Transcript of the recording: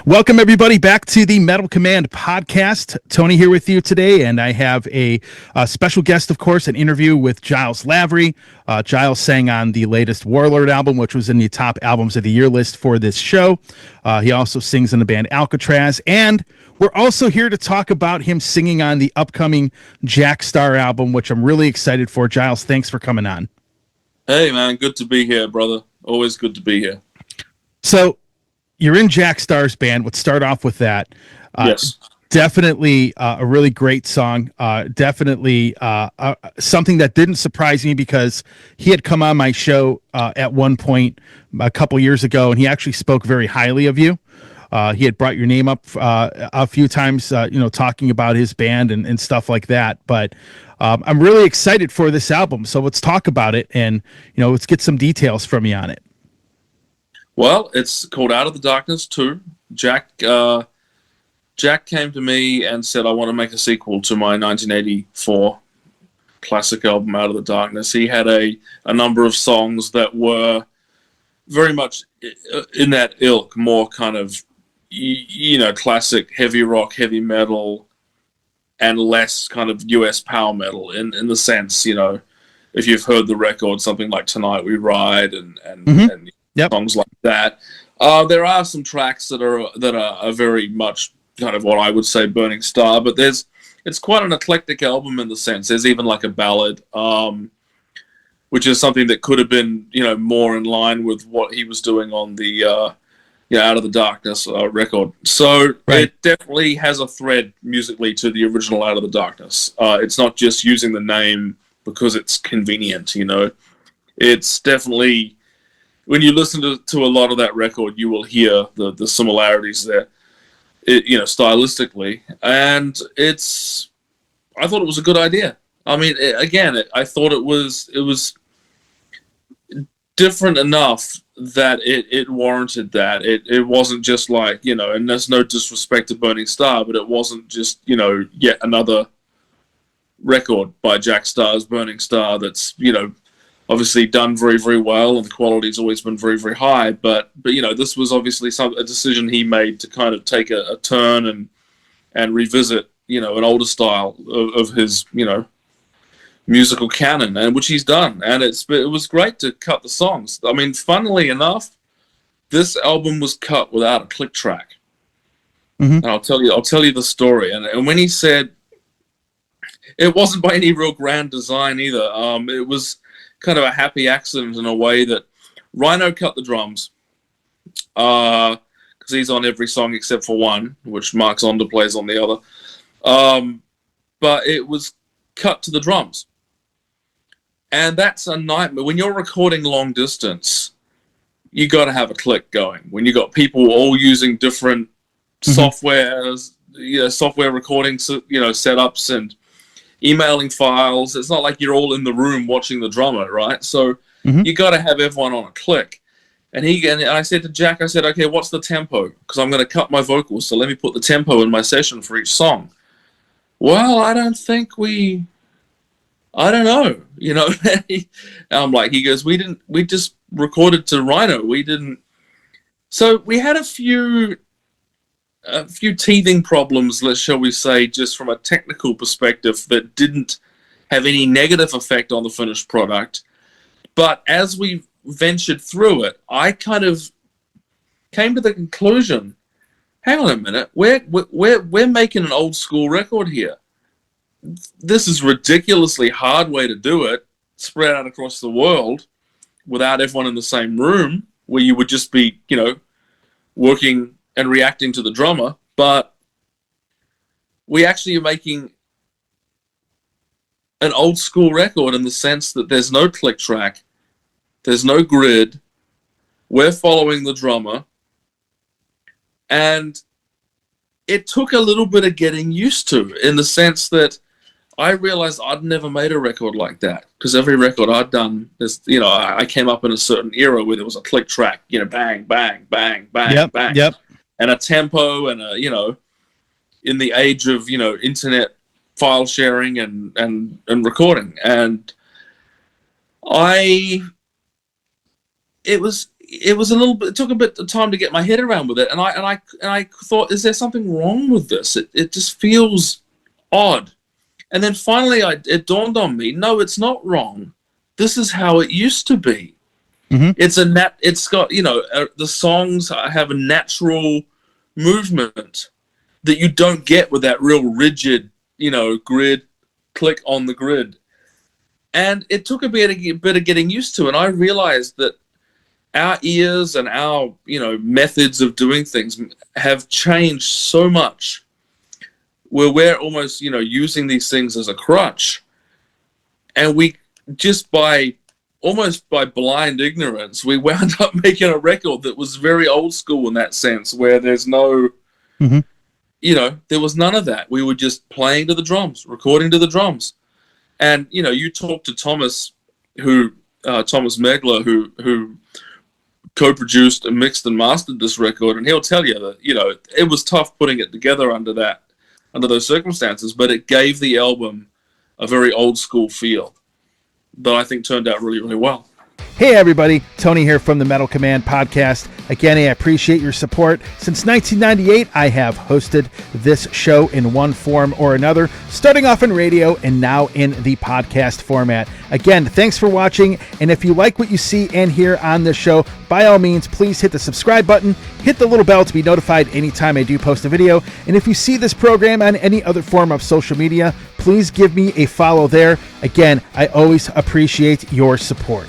Welcome, everybody, back to the Metal Command podcast. Tony here with you today, and I have a special guest, of course, an interview with Giles Lavrey. Giles sang on the latest Warlord album, which was in the top albums of the year list for this show. He also sings in the band Alcatraz, and we're also here to talk about him singing on the upcoming Jack Starr album, which I'm really excited for. Giles, thanks for coming on. Hey, man, good to be here, brother. Always good to be here. So, you're in Jack Starr's band. Let's start off with that. Yes. Definitely a really great song. Definitely something that didn't surprise me because he had come on my show at one point a couple years ago, and he actually spoke very highly of you. He had brought your name up a few times, talking about his band and stuff like that. But I'm really excited for this album. So let's talk about it and, let's get some details from you on it. Well, it's called Out of the Darkness 2. Jack came to me and said, I want to make a sequel to my 1984 classic album, Out of the Darkness. He had a number of songs that were very much in that ilk, more kind of, classic heavy rock, heavy metal, and less kind of US power metal in the sense, if you've heard the record, something like Tonight We Ride and Yep. songs like that. There are some tracks that are very much kind of what I would say Burning Star, but it's quite an eclectic album in the sense. There's even like a ballad, which is something that could have been more in line with what he was doing on the Out of the Darkness record. So right. It definitely has a thread musically to the original Out of the Darkness. It's not just using the name because it's convenient. It's definitely, when you listen to a lot of that record, you will hear the similarities there, stylistically. And I thought it was a good idea. I mean, I thought it was different enough that it warranted that. It wasn't just like, and there's no disrespect to Burning Star, but it wasn't just, yet another record by Jack Starr's Burning Star that's, obviously done very, very well, and the quality's always been very, very high. But this was obviously a decision he made to kind of take a turn and revisit, an older style of his, musical canon, and which he's done. And it was great to cut the songs. I mean, funnily enough, this album was cut without a click track. Mm-hmm. And I'll tell you the story. And when he said it wasn't by any real grand design either, it was kind of a happy accident in a way that Rhino cut the drums because he's on every song except for one, which Mark Zonder plays on the other. But it was cut to the drums. And that's a nightmare. When you're recording long distance, you got to have a click going. When you got people all using different softwares, software recording, setups and emailing files. It's not like you're all in the room watching the drummer, right? So you got to have everyone on a click. And I said to Jack, okay, what's the tempo? Because I'm going to cut my vocals, so let me put the tempo in my session for each song. Well, I don't know, I'm like, he goes, we just recorded to Rhino. We didn't. So we had a few teething problems, shall we say, just from a technical perspective that didn't have any negative effect on the finished product. But as we ventured through it, I kind of came to the conclusion, hang on a minute, we're making an old school record here. This is a ridiculously hard way to do it, spread out across the world without everyone in the same room, where you would just be, working and reacting to the drummer. But we actually are making an old school record in the sense that there's no click track, there's no grid, we're following the drummer, and it took a little bit of getting used to, in the sense that I realized I'd never made a record like that, because every record I'd done is, I came up in a certain era where there was a click track, bang, bang, bang, bang, bang. Yep. And a tempo and in the age of, internet file sharing and recording. And it was it was a little bit. It took a bit of time to get my head around with it, and I thought, is there something wrong with this? It just feels odd. And then finally, it dawned on me: no, it's not wrong. This is how it used to be. Mm-hmm. It's got the songs have a natural movement that you don't get with that real rigid grid, click on the grid. And it took a bit of getting used to, and I realized that our ears and our methods of doing things have changed so much, where we're almost using these things as a crutch, and we just almost by blind ignorance, we wound up making a record that was very old school in that sense, where there's no, there was none of that. We were just playing to the drums, recording to the drums. And, you talk to Thomas Megler, who co-produced and mixed and mastered this record, and he'll tell you that, it was tough putting it together under those circumstances, but it gave the album a very old school feel that I think turned out really, really well. Hey everybody, Tony here from the Metal Command podcast. Again, I appreciate your support. Since 1998, I have hosted this show in one form or another, starting off in radio and now in the podcast format. Again, thanks for watching, and if you like what you see and hear on this show, by all means, please hit the subscribe button, hit the little bell to be notified anytime I do post a video, and if you see this program on any other form of social media, please give me a follow there. Again, I always appreciate your support.